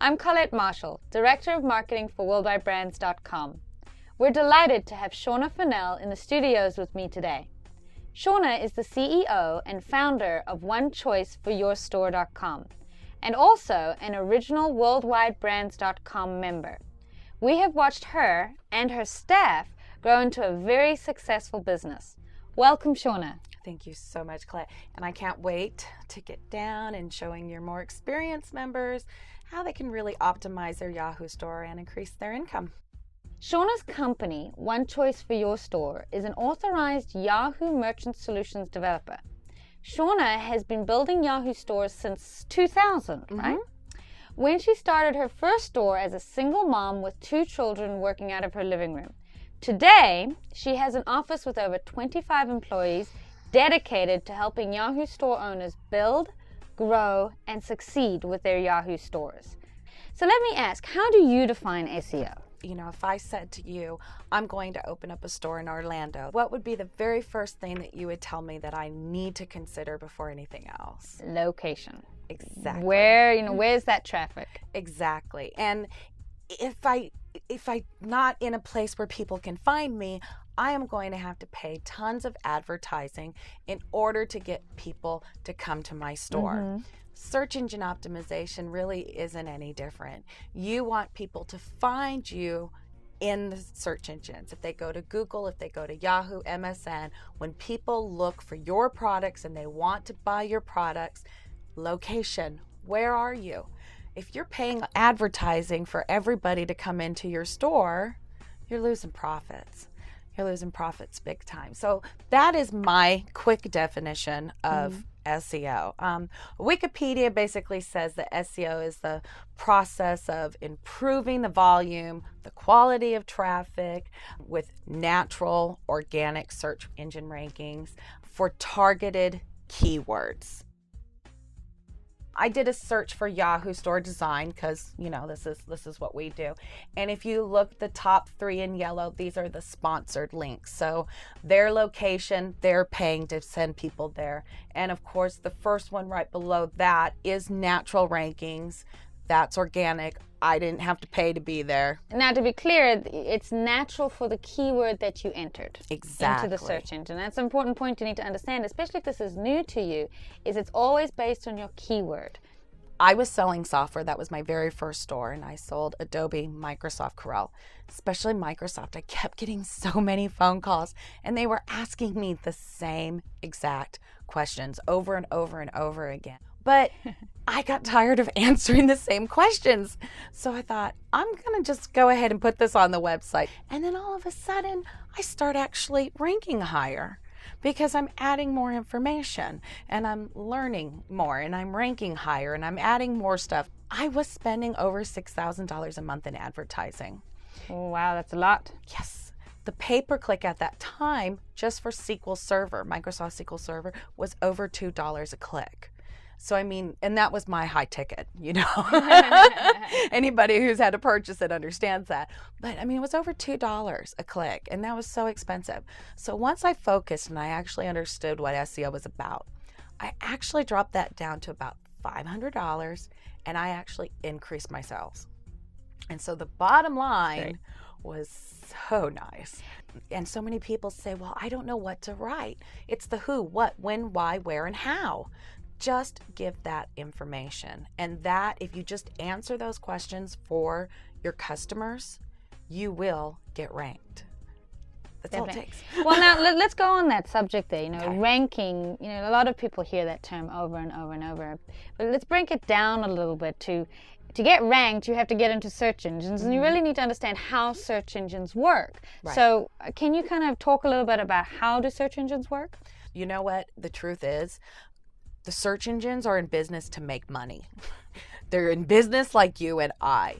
I'm Colette Marshall, Director of Marketing for WorldWideBrands.com. We're delighted to have Shawna Fennell in the studios with me today. Shawna is the CEO and founder of OneChoiceForYourStore.com and also an original WorldWideBrands.com member. We have watched her and her staff grow into a very successful business. Welcome, Shawna. Thank you so much, Colette. And I can't wait to get down and showing your more experienced members how they can really optimize their Yahoo store and increase their income. Shawna's company, One Choice for Your Store, is an authorized Yahoo Merchant Solutions developer. Shawna has been building Yahoo stores since 2000, right? When she started her first store as a single mom with 2 children working out of her living room. Today, she has an office with over 25 employees dedicated to helping Yahoo store owners build, grow, and succeed with their Yahoo stores. So let me ask, how do you define SEO? You know, if I said to you, I'm going to open up a store in Orlando, what would be the very first thing that you would tell me that I need to consider before anything else? Location. Exactly. Where's that traffic? Exactly. And if I'm not in a place where people can find me, I am going to have to pay tons of advertising in order to get people to come to my store. Search engine optimization really isn't any different. You want people to find you in the search engines. If they go to Google, if they go to Yahoo, MSN, when people look for your products and they want to buy your products, location, where are you? If you're paying advertising for everybody to come into your store, you're losing profits. You're losing profits big time. So that is my quick definition of SEO. Wikipedia basically says that SEO is the process of improving the volume, the quality of traffic with natural, organic search engine rankings for targeted keywords. I did a search for Yahoo store design because, you know, this is what we do. And if you look at the top 3 in yellow, these are the sponsored links. So their location, they're paying to send people there. And of course, the first one right below that is natural rankings. That's organic. I didn't have to pay to be there. Now, to be clear, it's natural for the keyword that you entered into the search engine. That's an important point you need to understand, especially if this is new to you, is it's always based on your keyword. I was selling software. That was my very first store, and I sold Adobe, Microsoft, Corel, especially Microsoft. I kept getting so many phone calls, and they were asking me the same exact questions over and over and over again. But I got tired of answering the same questions. So I thought, I'm going to just go ahead and put this on the website. And then all of a sudden, I start actually ranking higher because I'm adding more information and I'm learning more and I'm ranking higher and I'm adding more stuff. I was spending over $6,000 a month in advertising. Oh, wow, that's a lot. Yes. The pay-per-click at that time, just for SQL Server, Microsoft SQL Server, was over $2 a click. So, I mean, and that was my high ticket, you know. Anybody who's had to purchase it understands that. But, I mean, it was over $2 a click, and that was so expensive. So once I focused and I actually understood what SEO was about, I actually dropped that down to about $500, and I actually increased my sales. And so the bottom line was so nice. And so many people say, well, I don't know what to write. It's the who, what, when, why, where, and how. Just give that information. And that, if you just answer those questions for your customers, you will get ranked. That's all it takes. Well, now let's go on that subject there. Ranking, a lot of people hear that term over and over and over. But let's break it down a little bit. To get ranked, you have to get into search engines, and you really need to understand how search engines work. Right. So can you kind of talk a little bit about how do search engines work? You know what? The truth is, the search engines are in business to make money. They're in business like you and I.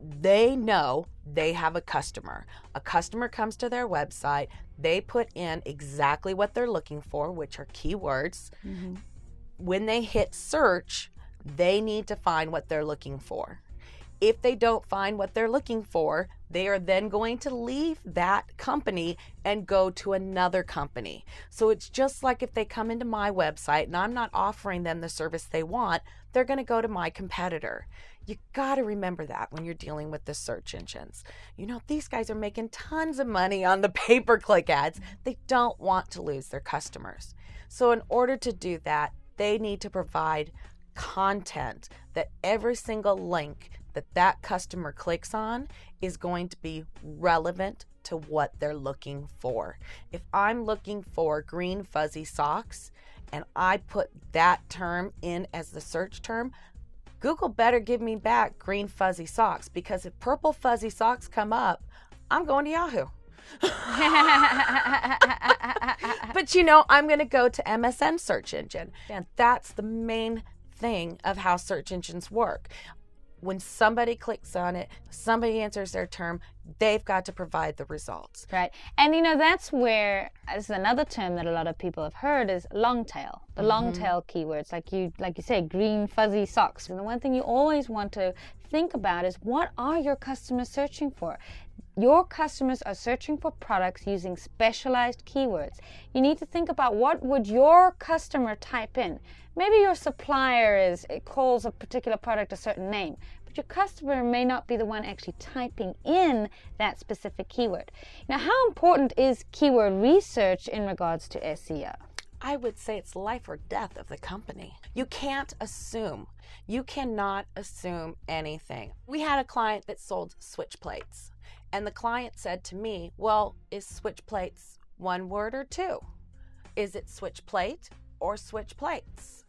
They know they have a customer. A customer comes to their website. They put in exactly what they're looking for, which are keywords. When they hit search, they need to find what they're looking for. If they don't find what they're looking for, they are then going to leave that company and go to another company. So it's just like if they come into my website and I'm not offering them the service they want, they're going to go to my competitor. You got to remember that when you're dealing with the search engines. You know, these guys are making tons of money on the pay-per-click ads. They don't want to lose their customers. So in order to do that, they need to provide content that every single link that customer clicks on is going to be relevant to what they're looking for. If I'm looking for green fuzzy socks and I put that term in as the search term, Google better give me back green fuzzy socks, because if purple fuzzy socks come up, I'm going to Yahoo. But you know, I'm going to go to MSN search engine. And that's the main thing of how search engines work. When somebody clicks on it, somebody answers their term, they've got to provide the results. Right. And, you know, that's where, this is another term that a lot of people have heard, is long tail. The long tail keywords, like you say, green fuzzy socks. And the one thing you always want to think about is, what are your customers searching for? Your customers are searching for products using specialized keywords. You need to think about, what would your customer type in? Maybe your supplier it calls a particular product a certain name, but your customer may not be the one actually typing in that specific keyword. Now, how important is keyword research in regards to SEO? I would say it's life or death of the company. You can't assume. You cannot assume anything. We had a client that sold switch plates, and the client said to me, well, is switch plates one word or two? Is it switch plate or switch plates?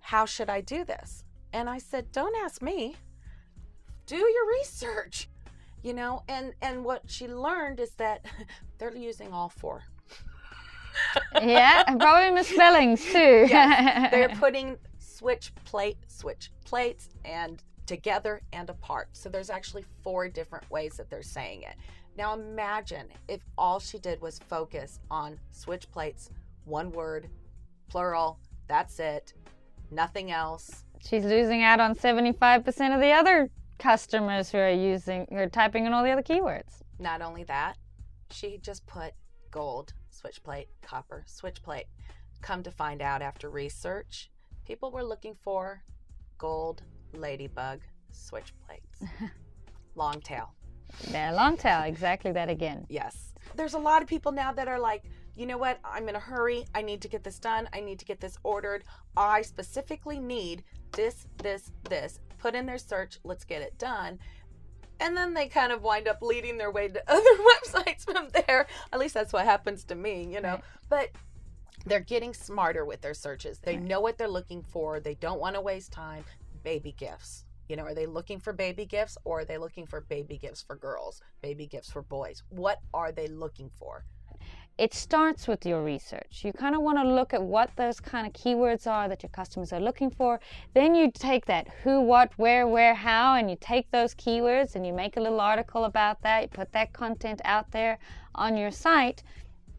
How should I do this? And I said, don't ask me. Do your research. You know, and what she learned is that they're using all four. Yeah, and probably misspellings too. Yes, they're putting switch plates, and together and apart. So there's actually 4 different ways that they're saying it. Now imagine if all she did was focus on switch plates, one word, plural, that's it, nothing else. She's losing out on 75% of the other customers who are typing in all the other keywords. Not only that, she just put gold, switch plate, copper, switch plate. Come to find out after research, people were looking for gold, ladybug, switch plates. Long tail. Yeah, long tail, exactly that again. Yes. There's a lot of people now that are like, you know what, I'm in a hurry, I need to get this done, I need to get this ordered, I specifically need this, put in their search, let's get it done. And then they kind of wind up leading their way to other websites from there. At least that's what happens to me, you know. Right. But they're getting smarter with their searches. They know what they're looking for. They don't want to waste time. Baby gifts. You know, are they looking for baby gifts, or are they looking for baby gifts for girls, baby gifts for boys? What are they looking for? It starts with your research. You kind of want to look at what those kind of keywords are that your customers are looking for. Then you take that who, what, where, how, and you take those keywords and you make a little article about that. You put that content out there on your site.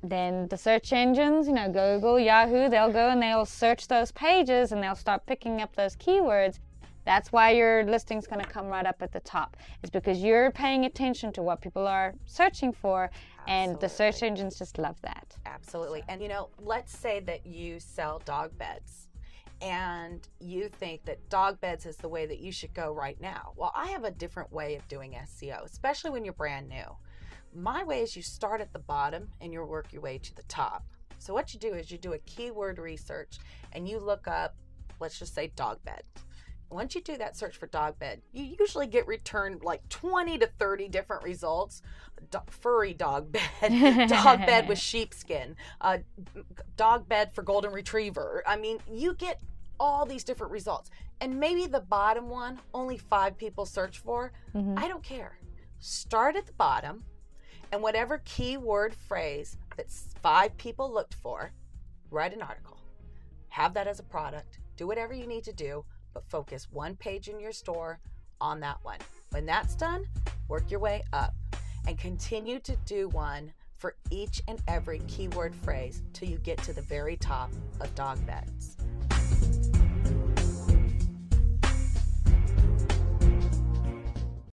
Then the search engines, you know, Google, Yahoo, they'll go and they'll search those pages and they'll start picking up those keywords. That's why your listing's going to come right up at the top. It's because you're paying attention to what people are searching for. Absolutely. And the search engines just love that. Absolutely. And, you know, let's say that you sell dog beds and you think that dog beds is the way that you should go right now. Well, I have a different way of doing SEO, especially when you're brand new. My way is you start at the bottom and you work your way to the top. So what you do is you do a keyword research and you look up, let's just say dog bed. Once you do that search for dog bed, you usually get returned like 20 to 30 different results. Furry dog bed, dog bed with sheepskin, dog bed for golden retriever. I mean, you get all these different results. And maybe the bottom one, only 5 people search for. Mm-hmm. I don't care. Start at the bottom, and whatever keyword phrase that 5 people looked for, write an article. Have that as a product. Do whatever you need to do, but focus one page in your store on that one. When that's done, work your way up and continue to do one for each and every keyword phrase till you get to the very top of dog beds.